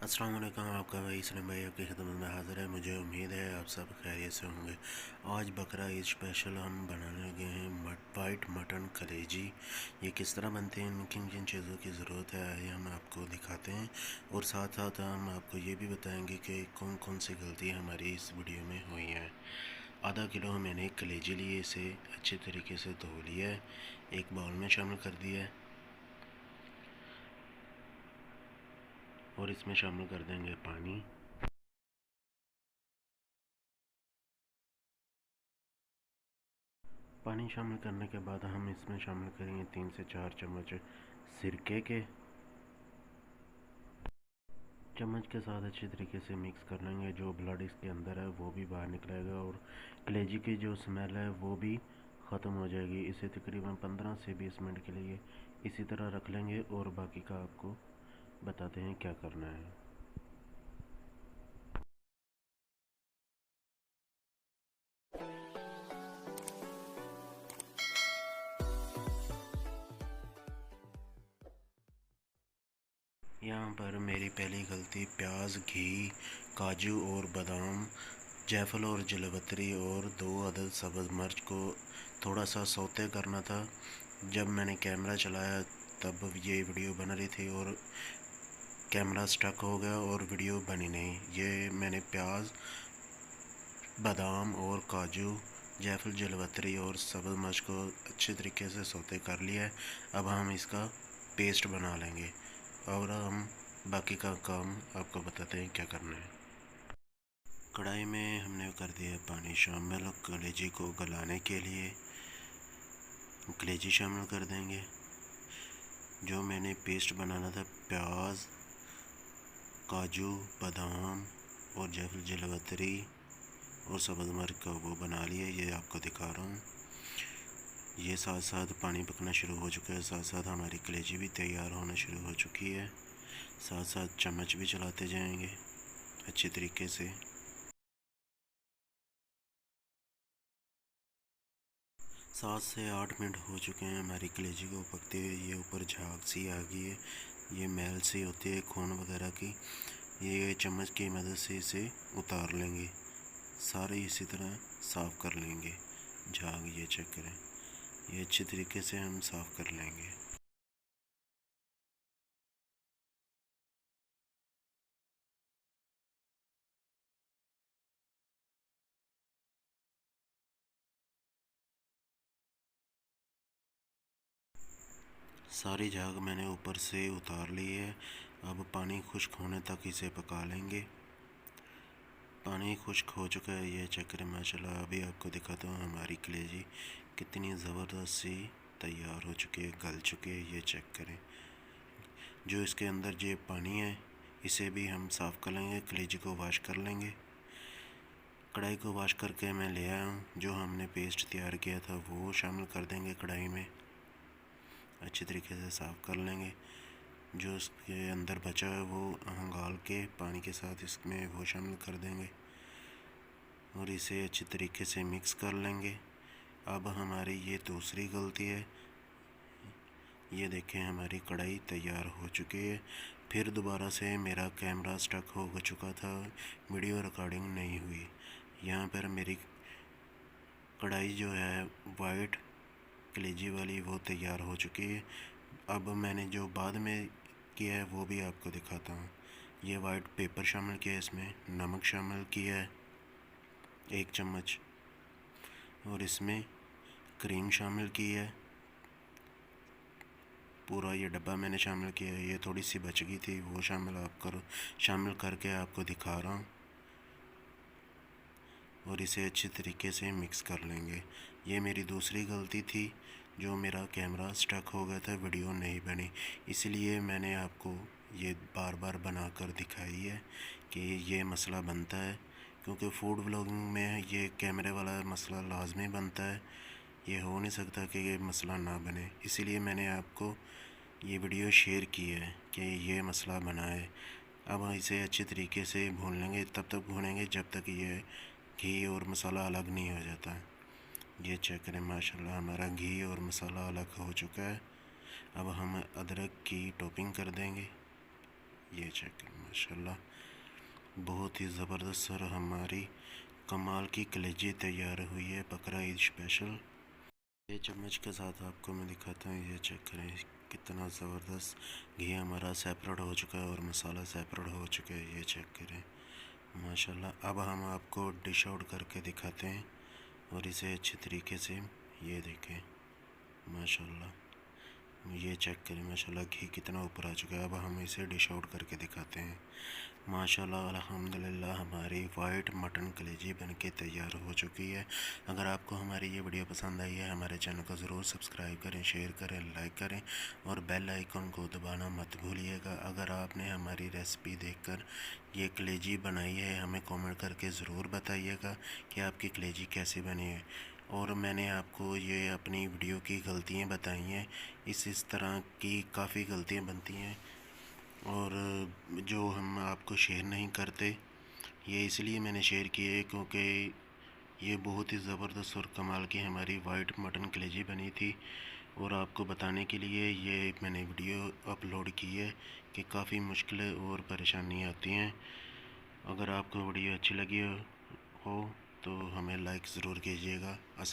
अस्सलाम वालेकुम। आपका भाई सलीम भाई आपकी खिदमत में हाज़िर है। मुझे उम्मीद है आप सब खैरियत से होंगे। आज बकरा ईद स्पेशल हम बनाने लगे हैं वाइट मटन कलेजी। ये किस तरह बनते हैं, किन किन चीज़ों की ज़रूरत है, ये हम आपको दिखाते हैं और साथ साथ हम आपको ये भी बताएंगे कि कौन कौन सी गलती हमारी इस वीडियो में हुई हैं। आधा किलो मैंने कलेजी लिए, इसे अच्छे तरीके से धो लिया है, एक बाउल में शामिल कर दिया है और इसमें शामिल कर देंगे पानी। पानी शामिल करने के बाद हम इसमें शामिल करेंगे 3 से 4 चम्मच सिरके के। चम्मच के साथ अच्छी तरीके से मिक्स कर लेंगे। जो ब्लड इसके अंदर है वो भी बाहर निकलेगा और कलेजी की जो स्मेल है वो भी ख़त्म हो जाएगी। इसे तकरीबन 15 से 20 मिनट के लिए इसी तरह रख लेंगे और बाकी का आपको बताते हैं क्या करना है। यहाँ पर मेरी पहली गलती प्याज, घी, काजू और बादाम, जायफल और जलवतरी और 2 अदद सब्ज़ मिर्च को थोड़ा सा सौते करना था। जब मैंने कैमरा चलाया तब ये वीडियो बन रही थी और कैमरा स्टक हो गया और वीडियो बनी नहीं। ये मैंने प्याज, बादाम और काजू, जायफल, जलवतरी और सब्ज़ मिर्च को अच्छे तरीके से सौते कर लिया है। अब हम इसका पेस्ट बना लेंगे और हम बाकी का काम आपको बताते हैं क्या करना है। कढ़ाई में हमने कर दिया पानी शामिल कलेजी को गलाने के लिए। कलेजी शामिल कर देंगे। जो मैंने पेस्ट बनाना था प्याज, काजू, बादाम और जायफल, जलवतरी और सब्ज़ मिर्च का वो बना लिया, ये आपको दिखा रहा हूँ। ये साथ साथ पानी पकना शुरू हो चुका है, साथ साथ हमारी कलेजी भी तैयार होना शुरू हो चुकी है। साथ साथ चम्मच भी चलाते जाएंगे अच्छे तरीके से। 7 से 8 मिनट हो चुके हैं हमारी कलेजी को पकते हुए। ये ऊपर झाग सी आ गई है, ये मैल सी होती है खून वगैरह की। ये चम्मच की मदद से इसे उतार लेंगे, सारे इसी तरह साफ़ कर लेंगे। झाग ये चेक करें, ये अच्छे तरीके से हम साफ़ कर लेंगे। सारी झाग मैंने ऊपर से उतार ली है। अब पानी खुश्क होने तक इसे पका लेंगे। पानी खुश्क हो चुका है, ये चेक करें। माशाल्लाह अभी आपको दिखाता हूँ हमारी कलेजी कितनी ज़बरदस्त सी तैयार हो चुकी है, गल चुकी है। ये चेक करें। जो इसके अंदर जो पानी है इसे भी हम साफ़ कर लेंगे, कलेजी को वॉश कर लेंगे। कढ़ाई को वॉश करके मैं ले आया हूँ। जो हमने पेस्ट तैयार किया था वो शामिल कर देंगे कढ़ाई में, अच्छी तरीके से साफ़ कर लेंगे। जो इसके अंदर बचा है वो गाल के पानी के साथ इसमें वो शामिल कर देंगे और इसे अच्छी तरीके से मिक्स कर लेंगे। अब हमारी ये दूसरी गलती है। ये देखें हमारी कढ़ाई तैयार हो चुकी है। फिर दोबारा से मेरा कैमरा स्टक हो चुका था, वीडियो रिकॉर्डिंग नहीं हुई। यहाँ पर मेरी कढ़ाई जो है वाइट कलेजी वाली वो तैयार हो चुकी है। अब मैंने जो बाद में किया है वो भी आपको दिखाता हूँ। ये वाइट पेपर शामिल किया है, इसमें नमक शामिल किया है 1 चम्मच और इसमें क्रीम शामिल की है। पूरा ये डब्बा मैंने शामिल किया है। ये थोड़ी सी बच गई थी वो शामिल करके आपको दिखा रहा हूँ और इसे अच्छी तरीके से मिक्स कर लेंगे। ये मेरी दूसरी गलती थी, जो मेरा कैमरा स्टक हो गया था, वीडियो नहीं बनी। इसलिए मैंने आपको ये बार बार बना कर दिखाई है कि ये मसला बनता है, क्योंकि फूड व्लॉगिंग में ये कैमरे वाला मसला लाजमी बनता है। ये हो नहीं सकता कि ये मसला ना बने। इसीलिए मैंने आपको ये वीडियो शेयर की है कि ये मसला बना है। अब इसे अच्छे तरीके से भून लेंगे, तब तक भूनेंगे जब तक ये घी और मसाला अलग नहीं हो जाता। ये चेक करें, माशाल्लाह हमारा घी और मसाला अलग हो चुका है। अब हम अदरक की टॉपिंग कर देंगे। ये चेक करें माशाल्लाह, बहुत ही ज़बरदस्त और हमारी कमाल की कलेजी तैयार हुई है बकरा ईद स्पेशल। ये चम्मच के साथ आपको मैं दिखाता हूँ, ये चेक करें कितना ज़बरदस्त घी हमारा सेपरेट हो चुका है और मसाला सेपरेट हो चुका है। ये चेक करें माशाल्लाह। अब हम आपको डिश आउट करके दिखाते हैं और इसे अच्छे तरीके से, ये देखें माशाल्लाह, ये चेक करें माशाल्लाह घी कितना ऊपर आ चुका है। अब हम इसे डिश आउट करके दिखाते हैं माशाल्लाह। अल्हम्दुलिल्लाह हमारी वाइट मटन कलेजी बनके तैयार हो चुकी है। अगर आपको हमारी ये वीडियो पसंद आई है, हमारे चैनल को ज़रूर सब्सक्राइब करें, शेयर करें, लाइक करें और बेल आइकन को दबाना मत भूलिएगा। अगर आपने हमारी रेसिपी देखकर ये कलेजी बनाई है, हमें कमेंट करके ज़रूर बताइएगा कि आपकी कलेजी कैसी बनी है। और मैंने आपको ये अपनी वीडियो की गलतियाँ बताई हैं, इस तरह की काफ़ी गलतियाँ बनती हैं और जो हम आपको शेयर नहीं करते, ये इसलिए मैंने शेयर किए क्योंकि ये बहुत ही ज़बरदस्त और कमाल की हमारी वाइट मटन कलेजी बनी थी। और आपको बताने के लिए ये मैंने वीडियो अपलोड की है कि काफ़ी मुश्किलें और परेशानियाँ आती हैं। अगर आपको वीडियो अच्छी लगी हो तो हमें लाइक ज़रूर कीजिएगा। अस्सलाम।